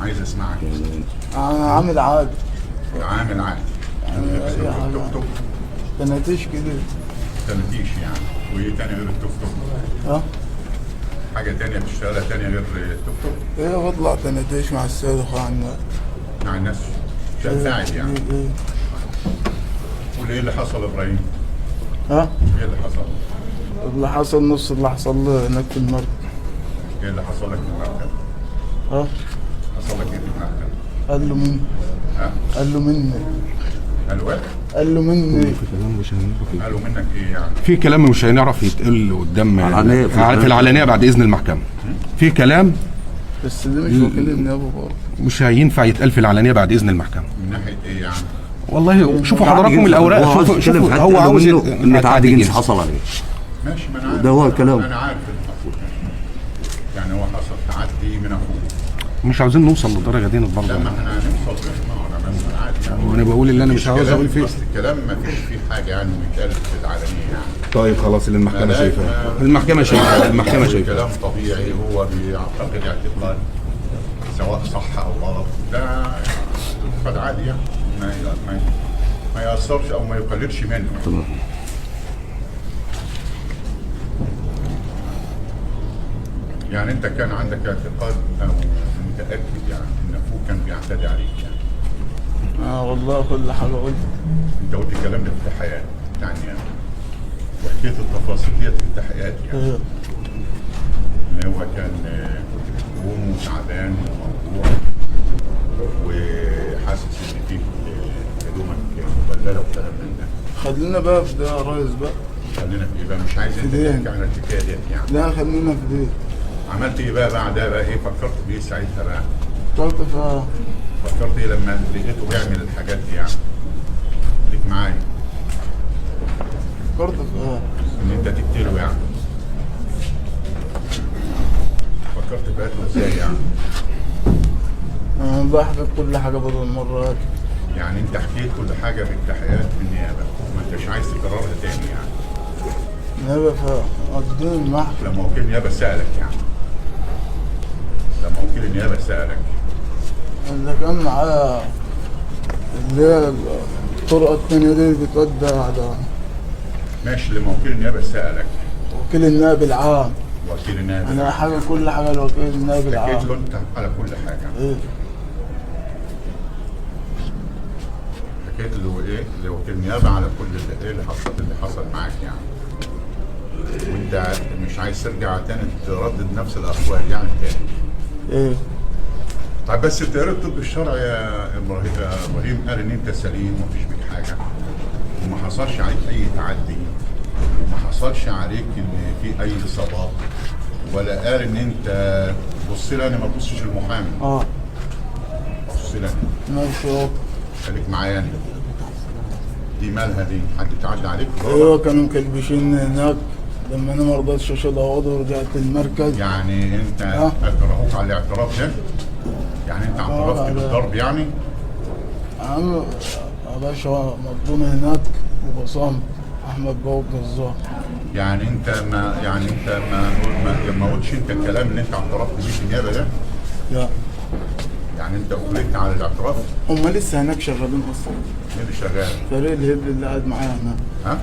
عايز اسمعك. انا عامل عادي. عامل عادي. أي حاجة. توك توك. تناتيش كده. تنتيش يعني. وايه تاني غير التوك توك؟ ها؟ حاجة تانية بتشتغلها تانية غير التوك توك؟ ايه بطلع تناتيش مع السيد اخواننا. مع الناس شغال يعني. ايه. قول ايه اللي حصل ابراهيم؟ ها؟ ايه اللي حصل؟ اللي حصل نص اللي حصل لي هناك في المركب. ايه اللي حصل لك في المركب؟ ها؟ حصل لك ايه في المركب؟ قال له مني. ها؟ قال له مني. قالوا ايه؟ قال له مني. قالوا منك ايه يعني؟ في كلام مش هنعرف يتقال قدام علانية في العلانيه بعد اذن المحكمه. في كلام بس ده مش وكيل النيابه برضه. مش هينفع يتقال في العلانيه بعد اذن المحكمه. من ناحية ايه يعني؟ والله شوفوا حضراتكم الاوراق. شوفوا هو عاوز ان تعدي جنس جنس. حصل عليه. ماشي، ما انا عارف. ده هو الكلام. انا عارف اللي حصل. يعني هو حصل تعدي من اخوه. مش عاوزين نوصل للدرجه دي برضه. لا، ما احنا هنوصل انا عادي يعني. وانا بقول اللي انا مش عاوز اقول فيه. اصل الكلام ما فيش فيه حاجه يعني بيتقال في العالميه يعني. طيب خلاص اللي المحكمه شايفاه. المحكمه شايفاه. كلام طبيعي، هو بيعتقد اعتقاد سواء صح او غلط، ده اعتقاد عادي يعني. ما يأثرش او ما يقللش منه. تمام. يعني انت كان عندك اعتقاد او متاكد يعني ان اخوك كان بيعتدي عليك يعني. والله كل حاجه قلت. انت قلت الكلام ده في التحقيقات يعني، وحكيت التفاصيل ديت في التحقيقات يعني. ايه. ان هو كان يومه تعبان وموجوع وحاسس ان فيك هدومك مبلله وكلام من ده. خلينا بقى في ده يا ريس بقى. خلينا في ايه بقى؟ مش عايز انت في تحكي عن الحكايه ديت يعني. لا خلينا في ده. عملت ايه بقى بعدها بقى؟ ايه فكرت بايه ساعتها بقى؟ فكرت ايه لما لقيته بيعمل الحاجات دي يعني؟ خليك معايا. فكرت في ان انت تقتله يعني. فكرت في قتله ازاي يعني؟ انا بحكي كل حاجه بدل المرات. يعني انت حكيت كل حاجه في التحقيقات في النيابه وما انتش عايز تكررها تاني يعني. نيابه قدام المحكمه. لما وكيل النيابه سالك يعني. لما وكيل النيابه سالك. اللي كان معايا اللي هي الطرقه التانيه دي بتودي على ماشي، لما وكيل النيابه سالك. وكيل النائب العام. وكيل النيابه. انا حاجه كل حاجه لوكيل النائب حكيت العام. له انت على كل حاجه. ايه. حكيت له ايه لوكيل النيابه على كل اللي حصل معاك يعني. وانت مش عايز ترجع تاني تردد نفس الاقوال يعني تاني. ايه. طيب بس التقرير الطبي الشرعي يا ابراهيم قال ان انت سليم ومفيش بيك حاجه وما حصلش عليك اي تعدي وما حصلش عليك ان في اي اصابات، ولا قال ان انت بص لي انا ما تبصش المحامي. بص لي انا. ماشي. خليك معايا انا. دي مالها دي؟ حد تعدي عليك؟ ايوه كانوا مكلبشين هناك لما انا ما رضيتش اشيل عوض ورجعت المركز. يعني انت اكرهوك على الاعتراف ده؟ يعني انت اعترفت بالضرب يعني؟ عم يا باشا مضون هناك وبصام احمد بوب جزار. يعني انت ما قلتش انت الكلام اللي انت اعترفت بيه في النيابه ده؟ لا. يعني انت اجبرت على الاعتراف؟ هم لسه هناك شغالين اصلا. مين اللي شغال؟ فريق الهبل اللي قاعد معايا هناك. ها؟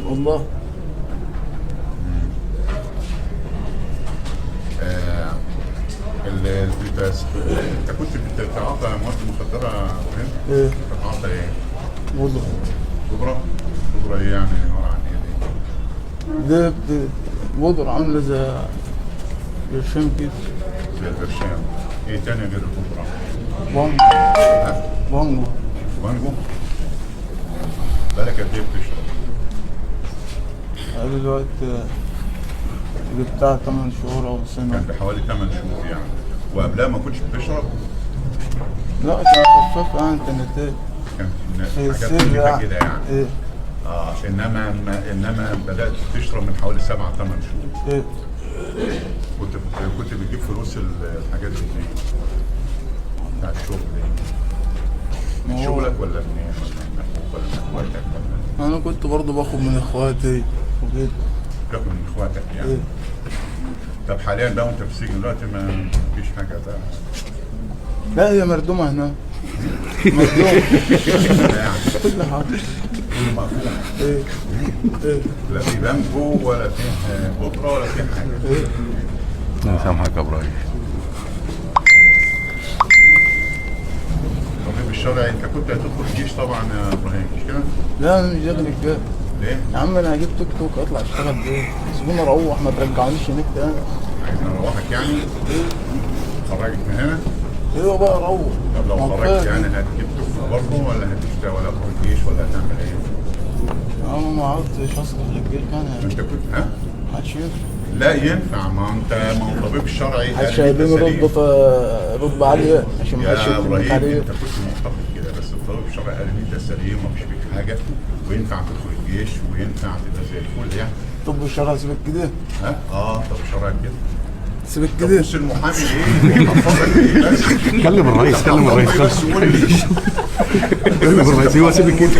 والله. انت كنت بتتعاطى مواد مخدره فين؟ ايه. بتتعاطى ايه؟ وضع. كبرى؟ كبرى ايه يعني؟ عباره عن ايه دي؟ دي وضع عامله زي برشام كده. زي البرشام. ايه تاني غير الكبرى؟ بانجو. بانجو. بانجو؟ بالك قد ايه بتشرب؟ انا دلوقتي جبتها 8 شهور او سنه. كان بحوالي 8 شهور يعني. وقبلها ما كنتش بتشرب؟ لا كان خفاف يعني تنتين. كان في حاجات السر خفيفه كده يعني. ايه. انما بدات تشرب من حوالي 7 8 شهور. ايه. كنت بتجيب فلوس الحاجات دي منين؟ بتاعت الشغل دي؟ من شغلك ولا منين؟ ولا من اخوك ولا من اخواتك ولا؟ انا كنت برضه باخد من اخواتي وكده. تاخد من اخواتك يعني. ايه. طب حاليا بقى وانت في السجن دلوقتي ما فيش حاجه بقى؟ لا هي مردومة هنا. مردومة يعني كل حاجة. كله مقفول، ايه ايه لا في بامبو ولا في بودره ولا في حاجه. ايه. الله يسامحك يا ابراهيم. الطبيب الشرعي انت كنت هتدخل الجيش طبعا يا ابراهيم مش كده؟ لا انا مش داخل الجيش. ليه؟ يا عم انا هجيب توك توك اطلع اشتغل بيه. سيبوني اروح ما ترجعونيش هناك تاني. عايز نروحك يعني؟ خرجك من هنا؟ ايوه بقى اروح. طب لو ما خرجت فاهم. يعني هتجيب توك برضه ولا هتشتغل ولا تروح الجيش ولا هتعمل ايه؟ انا ما عرفتش اصلا الجيش كان انت كنت ها؟ محدش ينفع. لا ينفع، ما هو الطبيب الشرعي قال محدش إن أنت هيديني سليم. رتبة عالية عشان محدش يا يتنك ابراهيم عليه. انت كنت معتقد كده، بس الطبيب الشرعي قال ان انت سليم ومفيش فيك حاجه وينفع تدخل الجيش وينفع تبقى زي الفل يعني. طب الشرع سيبك كده. ها؟ طب الشرعي كده. سيبك طب كده. بص المحامي ايه؟ حفظك ايه بس؟ كلم الرئيس، كلم الرئيس، بس قول لي. كلم الرئيس. هو سيبك كده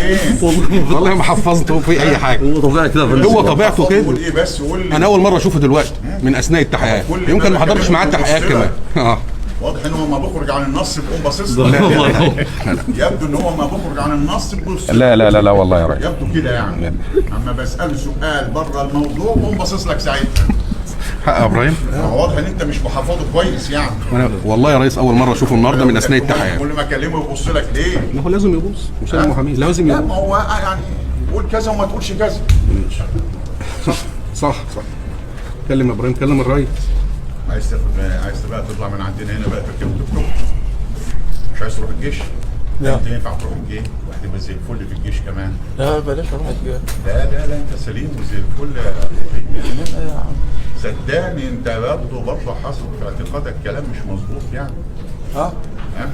والله ما حفظته في اي حاجه. هو طبيعي كده يا فندم. هو طبيعته كده. قول ايه بس قول لي. انا اول مره اشوفه دلوقتي من اثناء التحقيقات، كل يمكن ما ما حضرتش معاه بكلمه التحقيقات ببص كمان. واضح ان هو ما بيخرج عن النص بيقوم باصص لا، له. والله. يبدو ان هو ما بيخرج عن النص بيبص له. لا لا لا لا والله يا ريس. يبدو كده يعني. اما بساله سؤال بره الموضوع بقوم باصص لك ساعتها. حق يا ابراهيم. واضح ان انت مش محافظه كويس يعني. وانا والله يا ريس اول مره اشوفه النهارده من اثناء التحقيقات. كل ما اكلمه يبص لك ليه؟ ما هو لازم يبص، مش انا محامي لازم لا يبص. ما هو يعني قول كذا وما تقولش كذا. صح. كلم يا ابراهيم، كلم الرئيس. عايز بقى تطلع من عندنا هنا بقى تركب توك توك. مش عايز تروح الجيش؟ لا. انت ينفع تروح الجيش وهتبقى زي الفل في الجيش كمان. لا بلاش اروح الجيش. لا انت سليم وزي الفل يا ايه يا عم. صدقني انت برضه حصل في اعتقادك كلام مش مظبوط يعني. ها. ها؟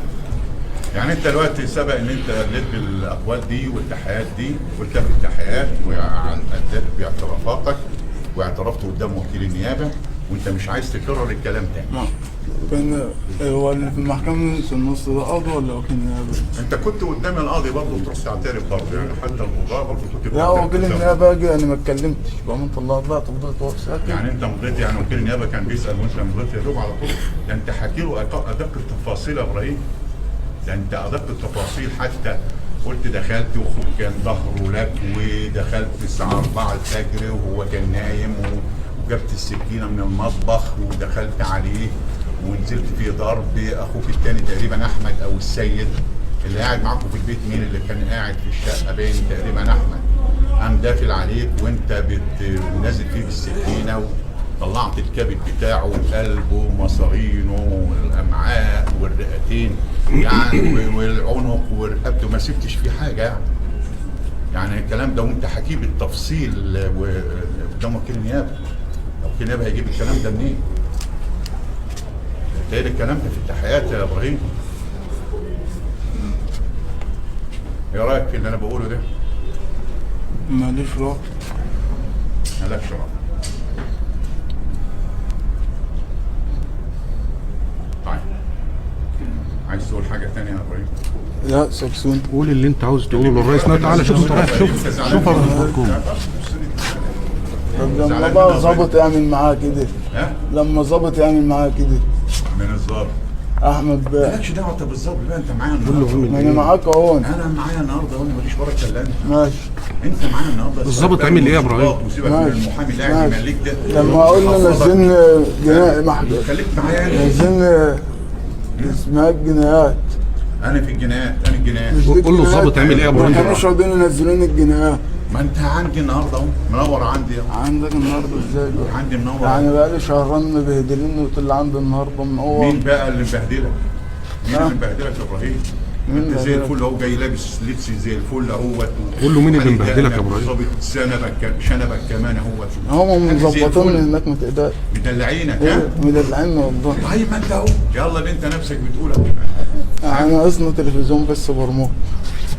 يعني انت دلوقتي سبق ان انت اديت بالاقوال دي والتحقيقات دي قلتها في التحقيقات واديت باعترافاتك واعترفت قدام وكيل النيابه وانت مش عايز تكرر الكلام تاني. ما كان هو اللي في المحكمة في النص ده قاضي ولا وكيل نيابة؟ انت كنت قدام القاضي برضه تروح تعترف برضه يعني حتى القضاء برضه كنت لا بتعترف وكيل قدام. النيابة اجي انا ما اتكلمتش بأمانة الله طلعت فضلت واقف ساكت. يعني انت مضيت يعني وكيل النيابه كان بيسال وانت مضيت يا دوب على طول. ده انت حكي له ادق التفاصيل يا ابراهيم. ده انت ادق التفاصيل حتى قلت دخلت واخوك كان ظهره لك ودخلت الساعه 4 الفجر وهو كان نايم وجبت السكينه من المطبخ ودخلت عليه ونزلت فيه ضرب. اخوك الثاني تقريبا احمد او السيد اللي قاعد معاكم في البيت، مين اللي كان قاعد في الشقه؟ باين تقريبا احمد. قام داخل عليك وانت نازل فيه بالسكينه وطلعت الكبد بتاعه وقلبه ومصارينه والامعاء والرئتين يعني والعنق ورقبته ما سبتش فيه حاجه يعني الكلام ده وانت حكيه بالتفصيل قدام وكيل النيابه. وكيل النيابه هيجيب الكلام ده منين؟ تقول الكلام ده في التحقيقات يا ابراهيم. ايه رايك في اللي انا بقوله ده؟ ماليش رأي. مالكش رأي. طيب عايز تقول حاجه ثانيه يا ابراهيم؟ لا سكسون. قول اللي انت عاوز تقوله للرئيس. لا تعالى شوف انت رايح. شوف طب لما بقى ظابط يعمل معاه كده. ها؟ لما ظابط يعمل معاه كده. من الظابط. احمد بقى. مالكش دعوه انت بالظبط بقى، انت معايا النهارده. ما انا معاك اهو. انا معايا النهارده وانا ماليش بركه الا انت. ماشي. انت معانا النهارده. الظابط عامل ايه يا ابراهيم؟ وسيبك من المحامي اللي قاعد يمليك ده. لما قلنا نزلنا جناية محدود. خليك معايا انت. نزلنا اسمها الجنايات. انا في الجنايات، انا الجنايات. قول له الظابط عامل ايه يا ما ابراهيم؟ كانوش راضيين ينزلوني الجنايات. ما انت عندي النهارده اهو منور عندي اهو. عندك النهارده ازاي بقى؟ عندي منور. يعني بقالي شهرين مبهدليني وطلع اللي عندي النهارده منور. مين بقى اللي مبهدلك؟ مين اللي مبهدلك يا ابراهيم؟ مين انت زي مبهدلك؟ الفل اهو جاي لابس لبس زي الفل اهوت. قول له مين اللي مبهدلك يا ابراهيم؟ ظابط شنبك كمان اهوت. هم حاجة زي مظبطوني الفل. انك ما تقدرش. مدلعينك ها؟ مدلعيني والله. طيب ما انت اهو يلا اللي انت نفسك بتقوله. يعني ناقصنا تلفزيون بس برموه.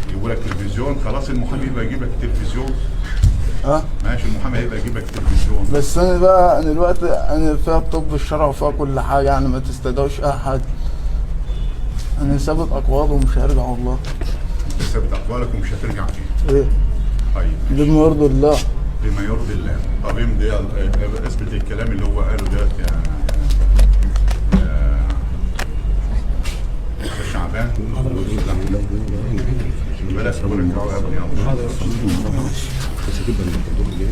يجيبوا لك تلفزيون خلاص المحامي يبقى يجيب لك تلفزيون. ها؟ ماشي المحامي هيبقى يجيب لك تلفزيون. بس انا بقى انا دلوقتي انا فيها الطب الشرعي وفيها كل حاجه يعني ما تستدعوش اي حاجه. انا ثابت اقوال ومش هرجع والله. ثابت اقوالك ومش هترجع فيه. ايه؟ طيب بما يرضي الله. بما يرضي الله. طب امضي اثبت الكلام اللي هو قاله ده يا تعبان بلاش ورجعوا يا ابني يلا. بس تبقى الدكتور جاي